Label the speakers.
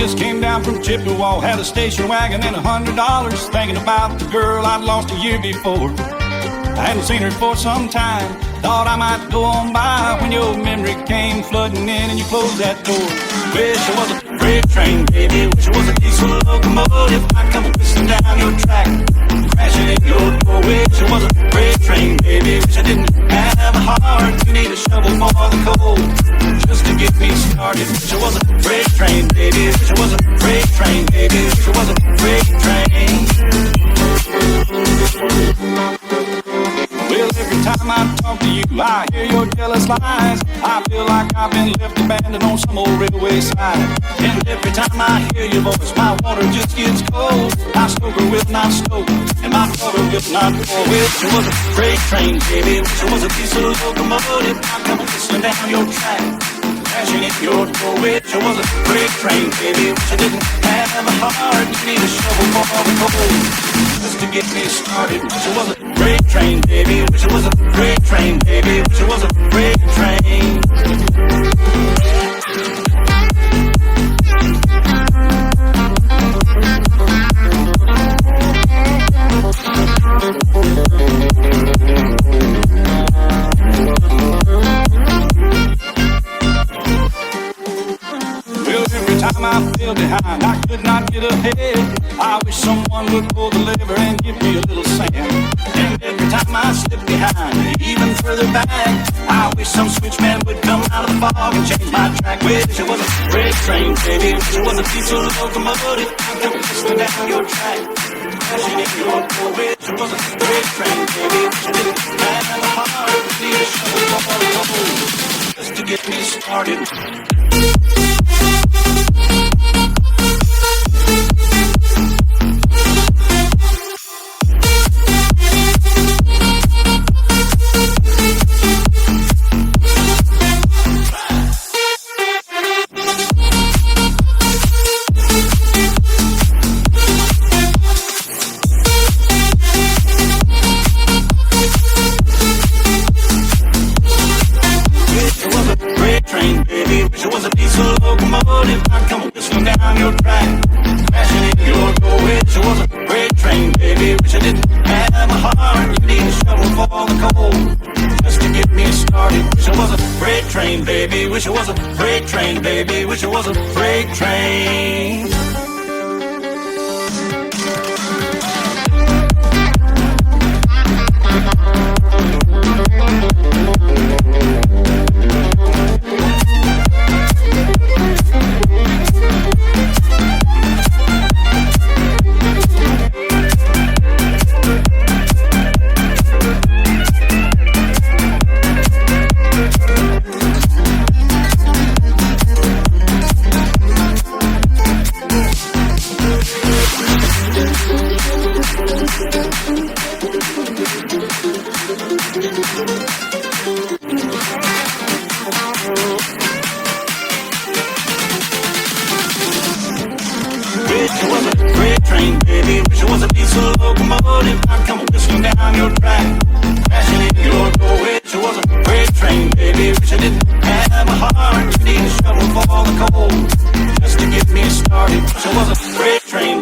Speaker 1: just came down from Chippewa, had a station wagon and $100, thinking about the girl I'd lost a year before. I hadn't seen her for some time, thought I might go on by when your memory came flooding in and you closed that door. Wish I was a freight train, baby, wish I was a diesel locomotive, I'd come whistling down your track, crashing in your door. Wish I was a freight train, baby, wish I didn't have a heart, you need a shovel for the coal, just to get me started. Wish I was a freight train, baby, wish I was a freight train, baby, wish I was a freight train. Well, every time I talk to you, I hear your jealous lies. I feel like I've been left abandoned on some old railway side. And every time I hear your voice, my water just gets cold. My stoker will not stoke, and my water will not pour. Wish I was a freight train, baby, wish I was a diesel locomotive, I'd come whistling down your track, crashing in your door. Wish I was a freight train, baby, wish I didn't have a heart, you need a shovel for the coal, just to get me started. Wish I was a freight train, baby, wish I was a freight train, baby, wish I was a freight train. Well, every time I fell behind, I could not get ahead. I wish someone would pull the lever and give me a little sand. And every time I slip behind, even further back, I wish some switchman would come out of the fog and change my track. Wish I was a freight train, baby, wish I was a diesel locomotive, I'd come whistling down your track, crashing in your door. Wish I was a freight train, baby, wish I didn't have a heart, need a shovel for the coal, just to get me started. Wish I was a diesel locomotive, I'd come whistling down your track, crashing in your door. Wish I was a freight train, baby, wish I didn't have a heart, you need a shovel for the coal, just to get me started. Wish I was a freight train, baby, wish I was a freight train, baby, wish I was a freight train. Wish I was a freight train, baby, wish I was a diesel locomotive, I'd come whistling down your track, crashing in your door. Wish I was a freight train, baby, wish I didn't have a heart, you need a shovel for the coal, just to get me started. Wish I was a freight train,